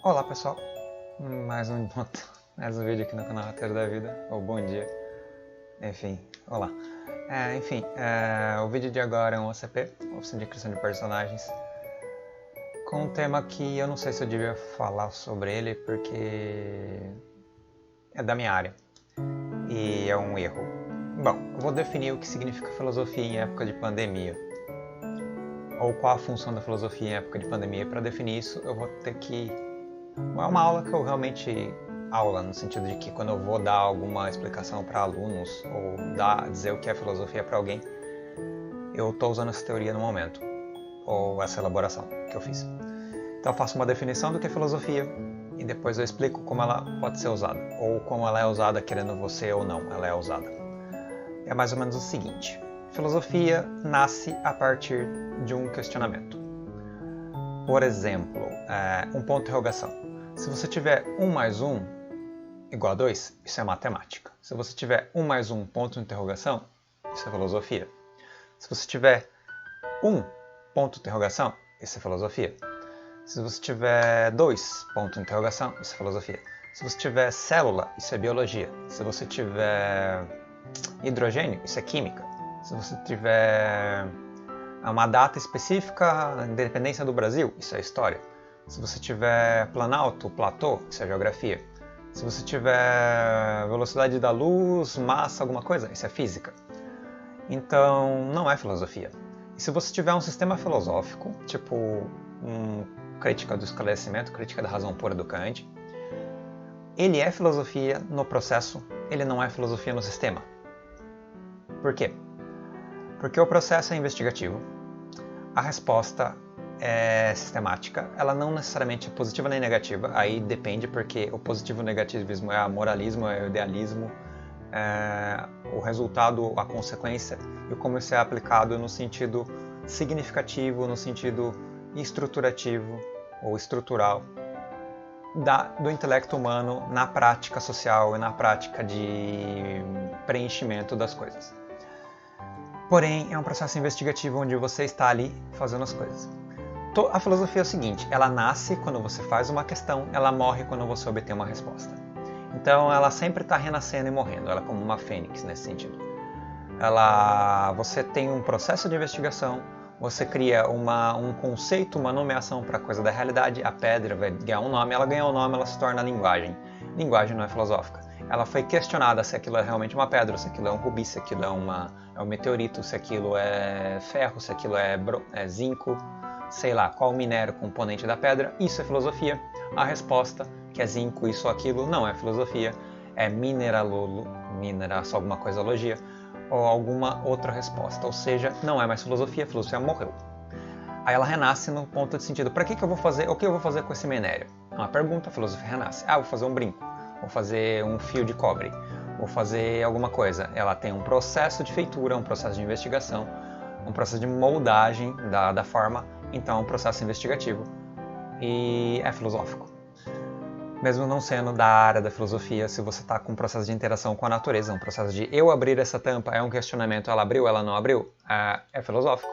Olá pessoal, mais um vídeo aqui no canal Roteiro da Vida, ou bom dia, enfim, olá. O vídeo de agora é um OCP, Oficina de Criação de Personagens, com um tema que eu não sei se eu devia falar sobre ele, porque é da minha área, e é um erro. Bom, eu vou definir o que significa filosofia em época de pandemia, ou qual a função da filosofia em época de pandemia. E para definir isso, eu vou ter que... Não é uma aula que eu realmente... Aula, no sentido de que quando eu vou dar alguma explicação para alunos, ou dizer o que é filosofia para alguém, eu estou usando essa teoria no momento, ou essa elaboração que eu fiz. Então eu faço uma definição do que é filosofia, e depois eu explico como ela pode ser usada, ou como ela é usada querendo você ou não, ela é usada. É mais ou menos o seguinte: filosofia nasce a partir de um questionamento. Por exemplo, um ponto de interrogação. Se você tiver 1 mais 1 igual a 2, isso é matemática. Se você tiver 1 mais 1 ponto de interrogação, isso é filosofia. Se você tiver 1 ponto de interrogação, isso é filosofia. Se você tiver 2 pontos de interrogação, isso é filosofia. Se você tiver célula, isso é biologia. Se você tiver hidrogênio, isso é química. Se você tiver uma data específica, a independência do Brasil, isso é história. Se você tiver planalto, platô, isso é geografia. Se você tiver velocidade da luz, massa, alguma coisa, isso é física. Então, não é filosofia. E se você tiver um sistema filosófico, tipo crítica do esclarecimento, crítica da razão pura do Kant, ele é filosofia no processo, ele não é filosofia no sistema. Por quê? Porque o processo é investigativo, a resposta é sistemática, ela não necessariamente é positiva nem negativa, aí depende, porque o positivo e o negativismo é o moralismo, é o idealismo, o resultado, a consequência, e como isso é aplicado no sentido significativo, no sentido estruturativo ou estrutural do intelecto humano na prática social e na prática de preenchimento das coisas. Porém, é um processo investigativo onde você está ali fazendo as coisas. A filosofia é o seguinte: ela nasce quando você faz uma questão, ela morre quando você obtém uma resposta. Então, ela sempre está renascendo e morrendo, ela é como uma fênix nesse sentido. Você tem um processo de investigação, você cria um conceito, uma nomeação para a coisa da realidade, a pedra vai ganhar um nome, ela ganha um nome, ela se torna linguagem. Linguagem não é filosófica. Ela foi questionada se aquilo é realmente uma pedra, se aquilo é um rubi, se aquilo é um meteorito, se aquilo é ferro, se aquilo é zinco, sei lá, qual minério componente da pedra. Isso é filosofia. A resposta, que é zinco, isso ou aquilo, não é filosofia, é só alguma coisologia, ou alguma outra resposta. Ou seja, não é mais filosofia, a filosofia morreu. Aí ela renasce no ponto de sentido: para que eu vou fazer, o que eu vou fazer com esse minério? É uma pergunta, a filosofia renasce. Vou fazer um brinco, vou fazer um fio de cobre, vou fazer alguma coisa. Ela tem um processo de feitura, um processo de investigação, um processo de moldagem da forma, então é um processo investigativo e é filosófico. Mesmo não sendo da área da filosofia, se você está com um processo de interação com a natureza, um processo de eu abrir essa tampa, é um questionamento, ela abriu, ela não abriu, é filosófico.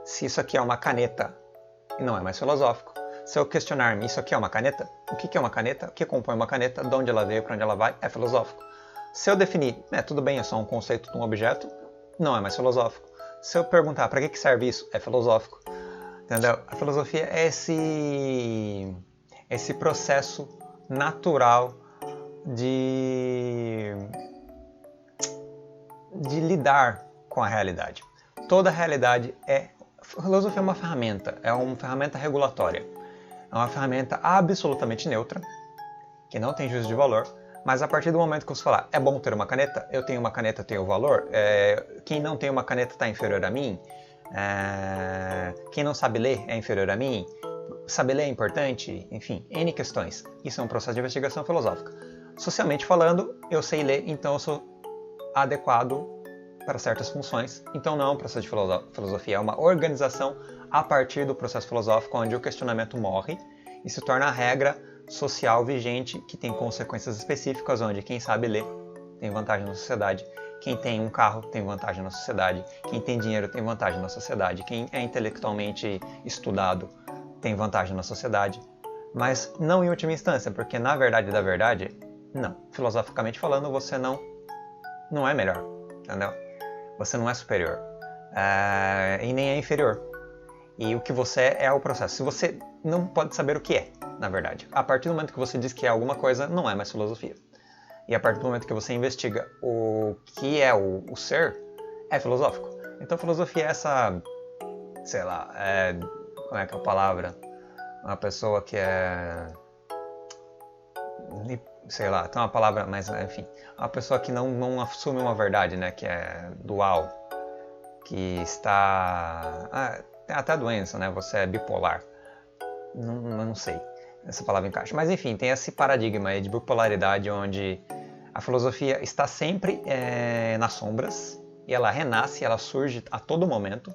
Se isso aqui é uma caneta, não é mais filosófico. Se eu questionar-me, isso aqui é uma caneta? O que é uma caneta? O que compõe uma caneta? De onde ela veio, para onde ela vai? É filosófico. Se eu definir, tudo bem, é só um conceito de um objeto, não é mais filosófico. Se eu perguntar para que serve isso, é filosófico. Entendeu? A filosofia é esse processo natural de lidar com a realidade. Toda a realidade filosofia é uma ferramenta regulatória. É uma ferramenta absolutamente neutra, que não tem juízo de valor, mas a partir do momento que você falar, é bom ter uma caneta, eu tenho uma caneta, eu tenho valor, quem não tem uma caneta está inferior a mim, quem não sabe ler é inferior a mim, saber ler é importante, enfim, N questões. Isso é um processo de investigação filosófica. Socialmente falando, eu sei ler, então eu sou adequado para certas funções. Então não é um processo de filosofia, é uma organização a partir do processo filosófico, onde o questionamento morre e se torna a regra social vigente, que tem consequências específicas, onde quem sabe ler tem vantagem na sociedade, quem tem um carro tem vantagem na sociedade, quem tem dinheiro tem vantagem na sociedade, quem é intelectualmente estudado tem vantagem na sociedade. Mas não em última instância, porque na verdade da verdade, não. Filosoficamente falando, você não é melhor, entendeu? Você não é superior. E nem é inferior. E o que você é o processo. Se você não pode saber o que é, na verdade. A partir do momento que você diz que é alguma coisa, não é mais filosofia. E a partir do momento que você investiga o que é o ser, é filosófico. Então filosofia é essa, sei lá, como é que é a palavra? Uma pessoa que é, sei lá, tem uma palavra, mas enfim, uma pessoa que não assume uma verdade, né, que é dual, que está, tem até doença, né, você é bipolar, não sei, essa palavra encaixa, mas enfim, tem esse paradigma aí de bipolaridade onde a filosofia está sempre nas sombras e ela renasce, ela surge a todo momento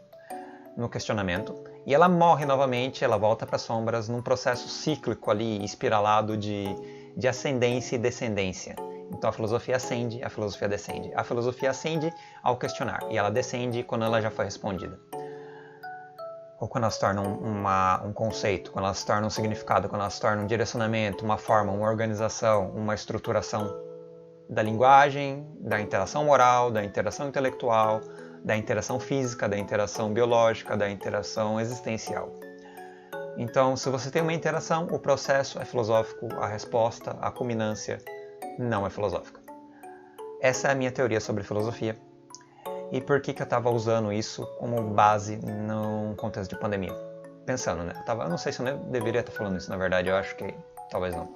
no questionamento e ela morre novamente, ela volta para as sombras num processo cíclico ali, espiralado de ascendência e descendência. Então a filosofia ascende, a filosofia descende. A filosofia ascende ao questionar e ela descende quando ela já foi respondida. Ou quando ela se torna um conceito, quando ela se torna um significado, quando ela se torna um direcionamento, uma forma, uma organização, uma estruturação da linguagem, da interação moral, da interação intelectual, da interação física, da interação biológica, da interação existencial. Então, se você tem uma interação, o processo é filosófico, a resposta, a culminância não é filosófica. Essa é a minha teoria sobre filosofia. E por que eu estava usando isso como base num contexto de pandemia? Pensando, né? Eu não sei se eu deveria estar falando isso, na verdade, eu acho que talvez não.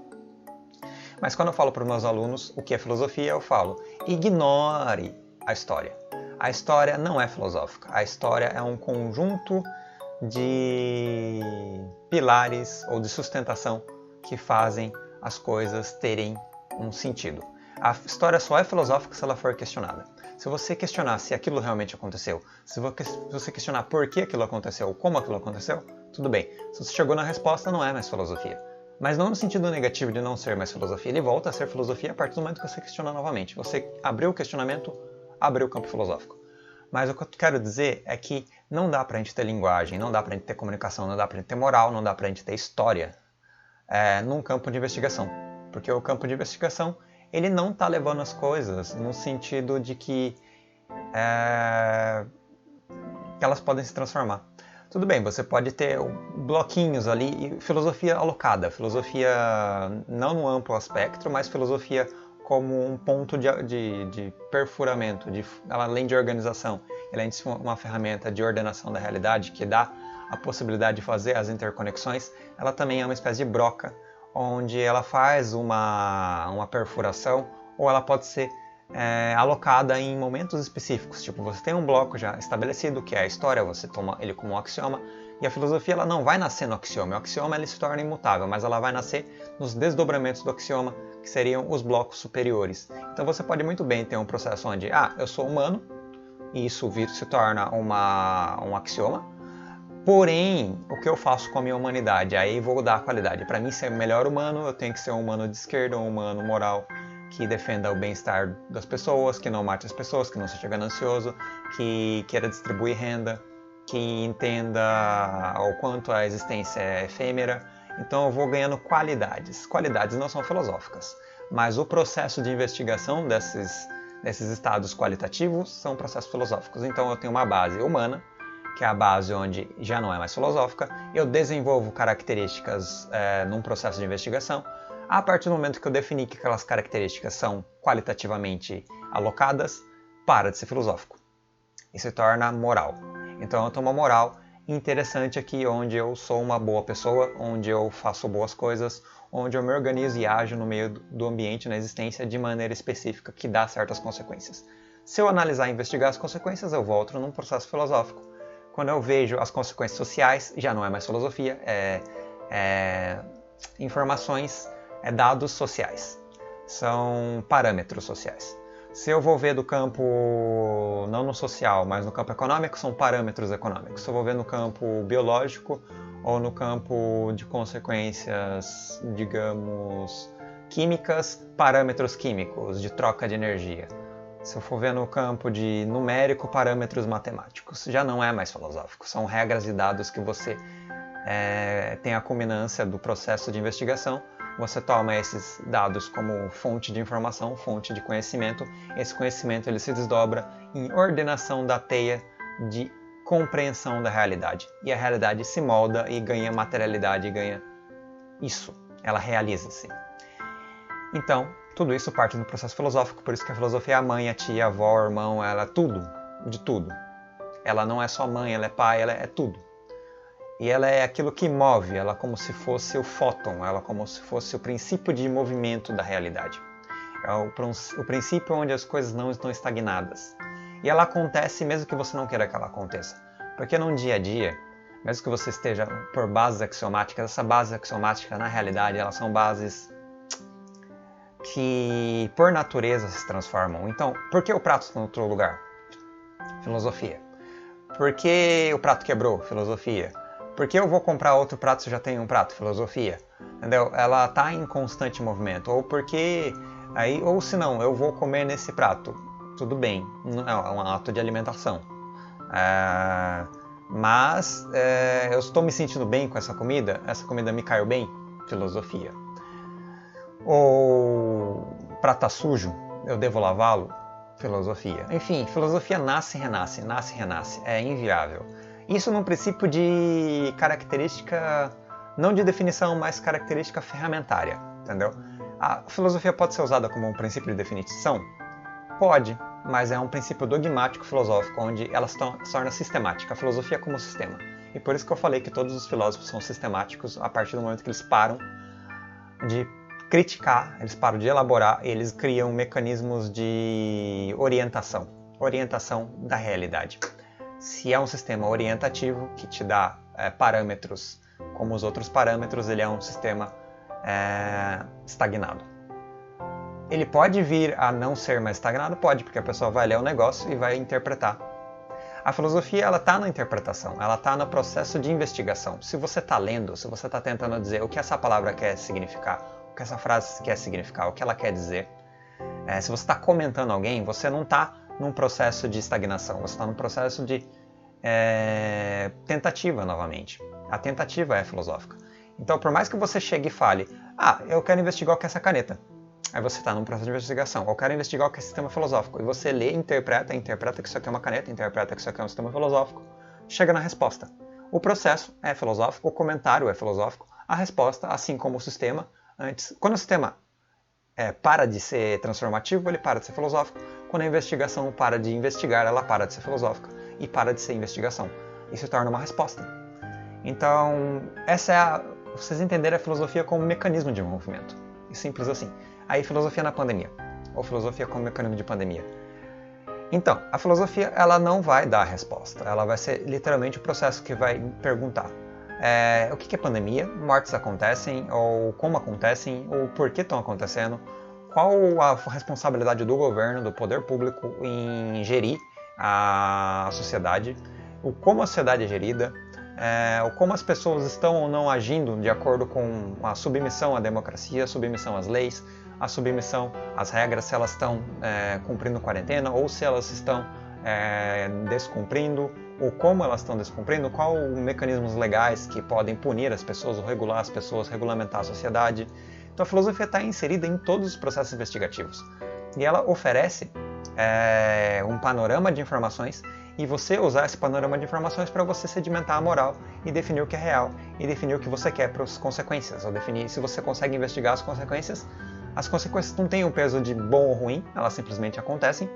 Mas quando eu falo para os meus alunos o que é filosofia, eu falo, ignore a história. A história não é filosófica. A história é um conjunto de pilares ou de sustentação que fazem as coisas terem um sentido. A história só é filosófica se ela for questionada. Se você questionar se aquilo realmente aconteceu, se você questionar por que aquilo aconteceu ou como aquilo aconteceu, tudo bem. Se você chegou na resposta, não é mais filosofia. Mas não no sentido negativo de não ser mais filosofia. Ele volta a ser filosofia a partir do momento que você questiona novamente. Você abriu o questionamento, abriu o campo filosófico. Mas o que eu quero dizer é que não dá pra gente ter linguagem, não dá pra gente ter comunicação, não dá pra gente ter moral, não dá pra gente ter história num campo de investigação. Porque o campo de investigação, ele não está levando as coisas no sentido de que elas podem se transformar. Tudo bem, você pode ter bloquinhos ali, filosofia alocada, filosofia não no amplo espectro, mas filosofia como um ponto de perfuramento, além de organização, além de ser uma ferramenta de ordenação da realidade que dá a possibilidade de fazer as interconexões, ela também é uma espécie de broca, onde ela faz uma perfuração, ou ela pode ser alocada em momentos específicos. Tipo, você tem um bloco já estabelecido, que é a história, você toma ele como um axioma, e a filosofia ela não vai nascer no axioma. O axioma ele se torna imutável, mas ela vai nascer nos desdobramentos do axioma, que seriam os blocos superiores. Então você pode muito bem ter um processo onde, eu sou humano, e isso se torna um axioma, porém, o que eu faço com a minha humanidade? Aí vou dar a qualidade. Para mim ser o melhor humano, eu tenho que ser um humano de esquerda, um humano moral, que defenda o bem-estar das pessoas, que não mate as pessoas, que não seja ganancioso, que queira distribuir renda, que entenda o quanto a existência é efêmera. Então eu vou ganhando qualidades. Qualidades não são filosóficas, mas o processo de investigação desses estados qualitativos são processos filosóficos. Então eu tenho uma base humana, que é a base onde já não é mais filosófica, eu desenvolvo características num processo de investigação. A partir do momento que eu defini que aquelas características são qualitativamente alocadas, para de ser filosófico e se torna moral. Então eu tenho uma moral interessante aqui, onde eu sou uma boa pessoa, onde eu faço boas coisas, onde eu me organizo e ajo no meio do ambiente, na existência, de maneira específica, que dá certas consequências. Se eu analisar e investigar as consequências, eu volto num processo filosófico. Quando eu vejo as consequências sociais, já não é mais filosofia, informações, dados sociais. São parâmetros sociais. Se eu vou ver do campo, não no social, mas no campo econômico, são parâmetros econômicos. Se eu vou ver no campo biológico ou no campo de consequências, digamos, químicas, parâmetros químicos, de troca de energia. Se eu for ver no campo de numérico, parâmetros matemáticos, já não é mais filosófico. São regras e dados que você tem a culminância do processo de investigação. Você toma esses dados como fonte de informação, fonte de conhecimento. Esse conhecimento ele se desdobra em ordenação da teia de compreensão da realidade. E a realidade se molda e ganha materialidade, e ganha isso. Ela realiza-se. Então, tudo isso parte do processo filosófico, por isso que a filosofia é a mãe, a tia, a avó, o irmão, ela é tudo, de tudo. Ela não é só mãe, ela é pai, ela é tudo. E ela é aquilo que move, ela é como se fosse o fóton, ela é como se fosse o princípio de movimento da realidade. É o princípio onde as coisas não estão estagnadas. E ela acontece mesmo que você não queira que ela aconteça. Porque num dia a dia, mesmo que você esteja por bases axiomáticas, essa base axiomática na realidade, elas são bases que por natureza se transformam. Então, por que o prato está em outro lugar? Filosofia. Por que o prato quebrou? Filosofia. Por que eu vou comprar outro prato se já tem um prato? Filosofia. Entendeu? Ela está em constante movimento. Ou porque... ou se não, eu vou comer nesse prato. Tudo bem. É um ato de alimentação. Mas eu estou me sentindo bem com essa comida me caiu bem? Filosofia. Ou prato tá sujo, eu devo lavá-lo? Filosofia. Enfim, filosofia nasce e renasce, nasce e renasce. É inviável. Isso num princípio de característica, não de definição, mas característica ferramentária, entendeu? A filosofia pode ser usada como um princípio de definição? Pode, mas é um princípio dogmático filosófico, onde ela se torna sistemática, a filosofia como sistema. E por isso que eu falei que todos os filósofos são sistemáticos a partir do momento que eles param de criticar, eles param de elaborar, eles criam mecanismos de orientação da realidade. Se é um sistema orientativo que te dá parâmetros como os outros parâmetros, ele é um sistema estagnado. Ele pode vir a não ser mais estagnado? Pode, porque a pessoa vai ler o negócio e vai interpretar. A filosofia ela está na interpretação, ela está no processo de investigação. Se você está lendo, se você está tentando dizer o que essa palavra quer significar, o que essa frase quer significar, o que ela quer dizer, se você está comentando alguém, você não está num processo de estagnação, você está num processo de tentativa novamente. A tentativa é filosófica. Então, por mais que você chegue e fale, eu quero investigar o que é essa caneta. Aí você está num processo de investigação. Eu quero investigar o que é sistema filosófico. E você lê, interpreta que isso aqui é uma caneta, interpreta que isso aqui é um sistema filosófico. Chega na resposta. O processo é filosófico, o comentário é filosófico, a resposta, assim como o sistema, quando o sistema para de ser transformativo, ele para de ser filosófico. Quando a investigação para de investigar, ela para de ser filosófica e para de ser investigação. E se torna uma resposta. Então, vocês entenderem a filosofia como um mecanismo de movimento. E simples assim. Aí, filosofia na pandemia, ou filosofia como mecanismo de pandemia. Então, a filosofia ela não vai dar a resposta, ela vai ser literalmente o processo que vai perguntar o que é pandemia, mortes acontecem, ou como acontecem, ou por que estão acontecendo, qual a responsabilidade do governo, do poder público em gerir a sociedade, como a sociedade é gerida, como as pessoas estão ou não agindo de acordo com a submissão à democracia, a submissão às leis, a submissão às regras, se elas estão cumprindo quarentena ou se elas estão descumprindo, ou como elas estão descumprindo, qual os mecanismos legais que podem punir as pessoas ou regular as pessoas, regulamentar a sociedade. Então a filosofia está inserida em todos os processos investigativos e ela oferece um panorama de informações e você usar esse panorama de informações para você sedimentar a moral e definir o que é real e definir o que você quer para as consequências, ou definir se você consegue investigar as consequências não têm um peso de bom ou ruim, elas simplesmente acontecem,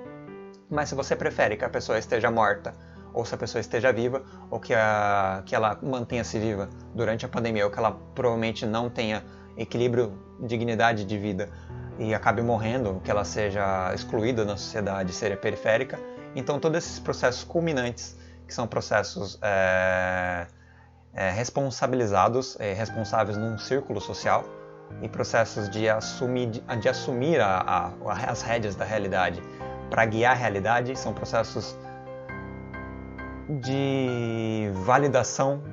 mas se você prefere que a pessoa esteja morta ou se a pessoa esteja viva, ou que ela mantenha-se viva durante a pandemia, ou que ela provavelmente não tenha equilíbrio, dignidade de vida e acabe morrendo, que ela seja excluída na sociedade, seja periférica. Então todos esses processos culminantes, que são processos responsabilizados, responsáveis num círculo social, e processos de assumir as rédeas da realidade para guiar a realidade, são processos de validação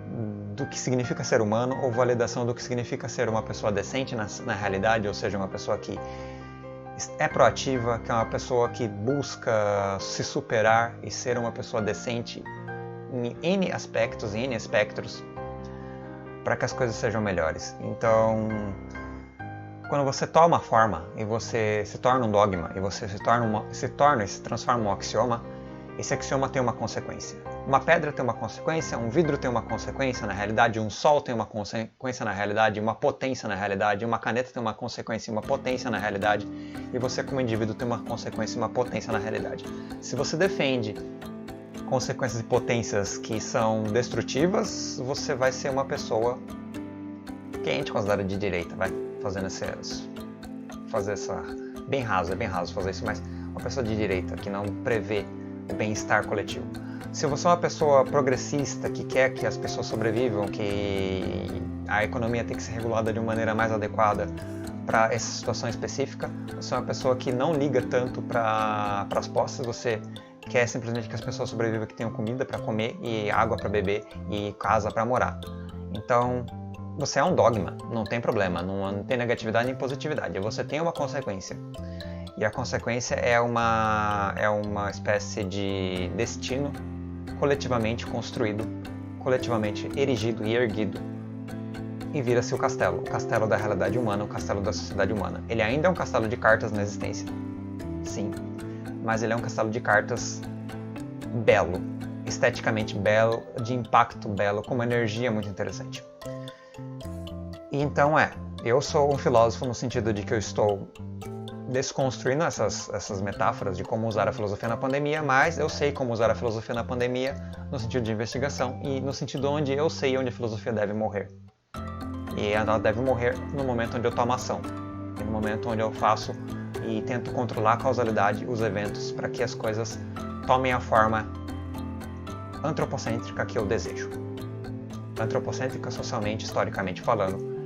do que significa ser humano ou validação do que significa ser uma pessoa decente na realidade, ou seja, uma pessoa que é proativa, que é uma pessoa que busca se superar e ser uma pessoa decente em N aspectos, em N espectros. para que as coisas sejam melhores. Então, quando você toma forma e você se torna um dogma e você se transforma em um axioma, esse axioma tem uma consequência. Uma pedra tem uma consequência, um vidro tem uma consequência na realidade, um sol tem uma consequência na realidade, uma potência na realidade, uma caneta tem uma consequência e uma potência na realidade, e você como indivíduo tem uma consequência e uma potência na realidade. Se você defende consequências e potências que são destrutivas, você vai ser uma pessoa que a gente considera de direita, vai fazendo fazer essa bem raso fazer isso, mas uma pessoa de direita que não prevê o bem-estar coletivo. Se você é uma pessoa progressista que quer que as pessoas sobrevivam, que a economia tem que ser regulada de uma maneira mais adequada para essa situação específica, você é uma pessoa que não liga tanto para as posses, você quer simplesmente que as pessoas sobrevivam, que tenham comida para comer e água para beber e casa para morar. Então, você é um dogma, não tem problema, não tem negatividade nem positividade, você tem uma consequência. E a consequência é uma espécie de destino coletivamente construído, coletivamente erigido e erguido, e vira-se o castelo da realidade humana, o castelo da sociedade humana. Ele ainda é um castelo de cartas na existência, sim, mas ele é um castelo de cartas belo, esteticamente belo, de impacto belo, com uma energia muito interessante. E então eu sou um filósofo no sentido de que eu estou desconstruindo essas metáforas de como usar a filosofia na pandemia, mas eu sei como usar a filosofia na pandemia no sentido de investigação e no sentido onde eu sei onde a filosofia deve morrer. E ela deve morrer no momento onde eu tomo ação, e no momento onde eu faço e tento controlar a causalidade, os eventos, para que as coisas tomem a forma antropocêntrica que eu desejo. Antropocêntrica socialmente, historicamente falando,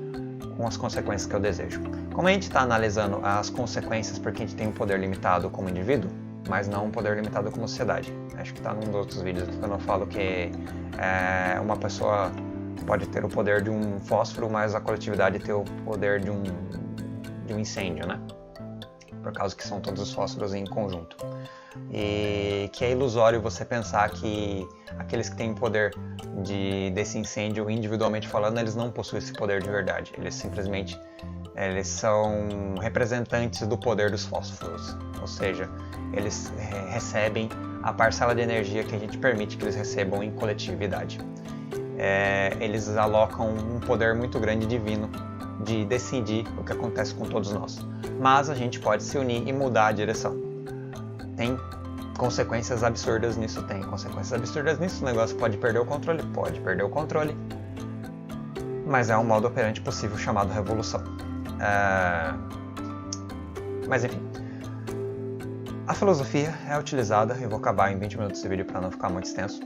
com as consequências que eu desejo. Como a gente está analisando as consequências porque a gente tem um poder limitado como indivíduo, mas não um poder limitado como sociedade. Acho que está num dos outros vídeos quando eu falo que uma pessoa pode ter o poder de um fósforo, mas a coletividade ter o poder de um incêndio, né? Por causa que são todos os fósforos em conjunto. E que é ilusório você pensar que aqueles que têm o poder desse incêndio, individualmente falando, eles não possuem esse poder de verdade. Eles simplesmente são representantes do poder dos fósforos. Ou seja, eles recebem a parcela de energia que a gente permite que eles recebam em coletividade. Eles alocam um poder muito grande divino de decidir o que acontece com todos nós. Mas a gente pode se unir e mudar a direção. Tem consequências absurdas nisso, o negócio pode perder o controle, mas é um modo operante possível chamado revolução. Mas enfim, a filosofia é utilizada, eu vou acabar em 20 minutos de vídeo para não ficar muito extenso.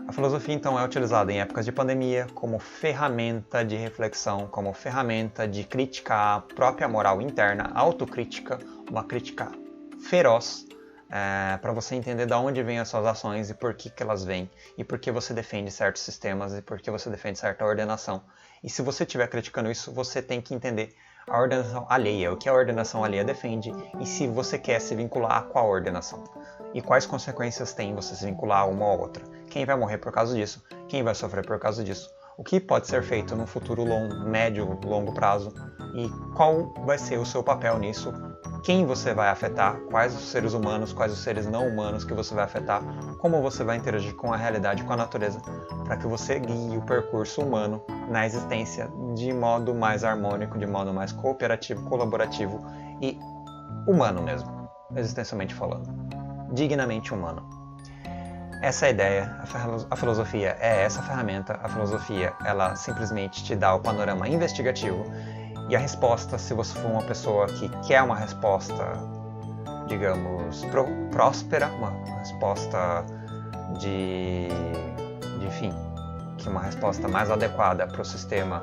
A filosofia então é utilizada em épocas de pandemia como ferramenta de reflexão, como ferramenta de crítica à própria moral interna, autocrítica, uma crítica feroz, para você entender de onde vêm as suas ações e por que elas vêm, e por que você defende certos sistemas e por que você defende certa ordenação. E se você estiver criticando isso, você tem que entender a ordenação alheia, o que a ordenação alheia defende e se você quer se vincular a qual ordenação. E quais consequências tem você se vincular a uma ou outra. Quem vai morrer por causa disso, quem vai sofrer por causa disso, o que pode ser feito no futuro médio, longo prazo e qual vai ser o seu papel nisso, quem você vai afetar, quais os seres humanos, quais os seres não humanos que você vai afetar, como você vai interagir com a realidade, com a natureza, para que você guie o percurso humano na existência de modo mais harmônico, de modo mais cooperativo, colaborativo e humano mesmo, existencialmente falando, dignamente humano. Essa é a ideia, a filosofia é essa ferramenta, a filosofia ela simplesmente te dá o panorama investigativo e a resposta, se você for uma pessoa que quer uma resposta, digamos, próspera, uma resposta enfim, que uma resposta mais adequada para o sistema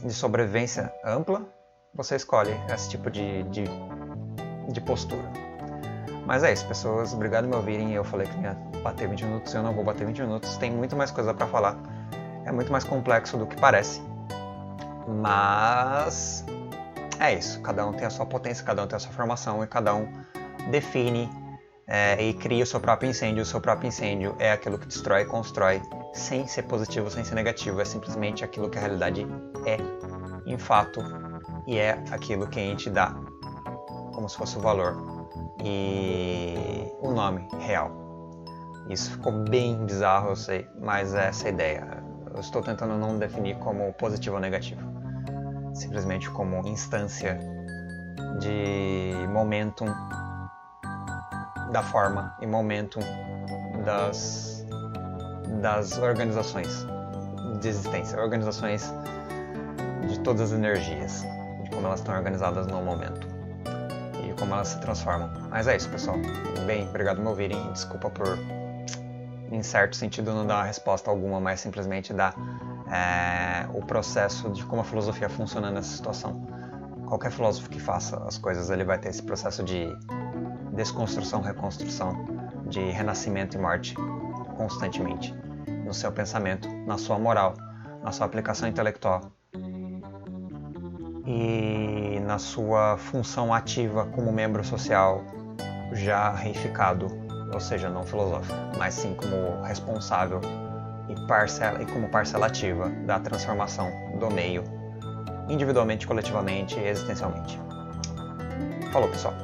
de sobrevivência ampla, você escolhe esse tipo de postura. Mas é isso, pessoas, obrigado por me ouvirem. Eu falei que ia bater 20 minutos, eu não vou bater 20 minutos, tem muito mais coisa para falar, é muito mais complexo do que parece. Mas é isso, cada um tem a sua potência, cada um tem a sua formação e cada um define e cria o seu próprio incêndio. O seu próprio incêndio é aquilo que destrói e constrói, sem ser positivo, sem ser negativo. É simplesmente aquilo que a realidade é, em fato, e é aquilo que a gente dá como se fosse o valor e o nome real. Isso ficou bem bizarro, eu sei, mas é essa a ideia. Eu estou tentando não definir como positivo ou negativo, simplesmente como instância de momentum da forma e momentum das organizações de existência, organizações de todas as energias, de como elas estão organizadas no momento e como elas se transformam. Mas é isso, pessoal. Bem, obrigado por me ouvirem. Desculpa por, em certo sentido, não dar uma resposta alguma, mas simplesmente dar o processo de como a filosofia funciona nessa situação. Qualquer filósofo que faça as coisas, ele vai ter esse processo de desconstrução, reconstrução, de renascimento e morte constantemente no seu pensamento, na sua moral, na sua aplicação intelectual e na sua função ativa como membro social já reificado, ou seja, não filosófico, mas sim como responsável e como parcela ativa da transformação do meio, individualmente, coletivamente e existencialmente. Falou, pessoal!